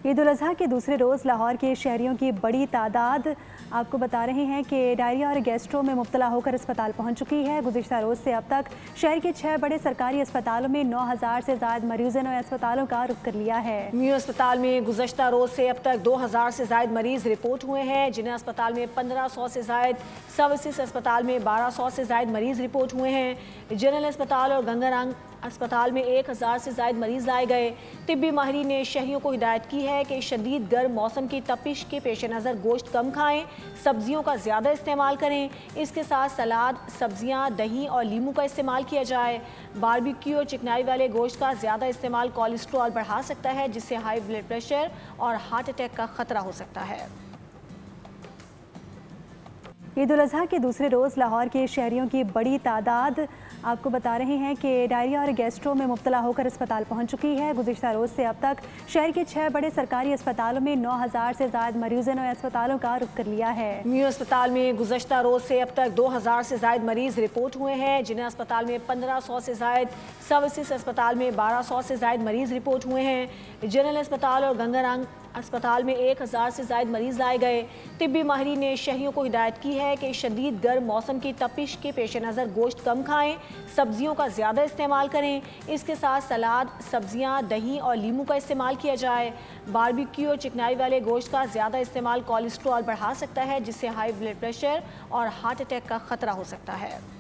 ईद उल अज़हा के दूसरे रोज़ लाहौर के शहरियों की बड़ी तादाद आपको बता रहे हैं कि डायरिया और गैस्ट्रो में मुब्तला होकर अस्पताल पहुंच चुकी है। गुज़िश्ता रोज़ से अब तक शहर के 6 बड़े सरकारी अस्पतालों में 9000 से ज़ायद मरीज़ों ने अस्पतालों का रुख कर लिया है। न्यू अस्पताल में गुज़श्ता रोज़ से अब तक 2000 से ज़ायद मरीज़ रिपोर्ट हुए हैं, जिन्हें अस्पताल में 1500 से ज़ायद, सर्विसेज अस्पताल में 1200 से ज़ायद मरीज़ रिपोर्ट हुए हैं। जनरल अस्पताल और गंगाराम अस्पताल में 1000 से ज़ायद मरीज़ लाए गए। तिब्बी माहिरीन ने शहरियों को हिदायत की है कि शदीद गर्म मौसम की तपिश के पेश नज़र गोश्त कम खाएं, सब्जियों का ज़्यादा इस्तेमाल करें। इसके साथ सलाद, सब्जियां, दही और लीमू का इस्तेमाल किया जाए। बारबेक्यू और चिकनाई वाले गोश्त का ज़्यादा इस्तेमाल कोलेस्ट्रॉल बढ़ा सकता है, जिससे हाई ब्लड प्रेशर और हार्ट अटैक का ख़तरा हो सकता है। ईद उल अज़हा के दूसरे रोज़ लाहौर के शहरियों की बड़ी तादाद आपको बता रहे हैं कि डायरिया और गैस्ट्रो में मुब्तला होकर अस्पताल पहुंच चुकी है। गुज़िश्ता रोज़ से अब तक शहर के 6 बड़े सरकारी अस्पतालों में 9000 से ज़ायद मरीज़ों ने अस्पतालों का रुख कर लिया है। न्यू अस्पताल में गुज़श्ता रोज़ से अब तक 2000 से ज़ायद मरीज़ रिपोर्ट हुए हैं, जिन्हें अस्पताल में 1500 से ज़ायद, सर्विसेज अस्पताल में 1200 से ज़ायद मरीज़ रिपोर्ट हुए हैं। जनरल अस्पताल और गंगाराम अस्पताल में 1000 से ज़ायद मरीज़ लाए गए। तिब्बी माहिरीन ने शहरियों को हिदायत की है कि शदीद गर्म मौसम की तपिश के पेश नज़र गोश्त कम खाएं, सब्जियों का ज़्यादा इस्तेमाल करें। इसके साथ सलाद, सब्जियां, दही और लीमू का इस्तेमाल किया जाए। बारबेक्यू और चिकनाई वाले गोश्त का ज़्यादा इस्तेमाल कोलेस्ट्रॉल बढ़ा सकता है, जिससे हाई ब्लड प्रेशर और हार्ट अटैक का ख़तरा हो सकता है।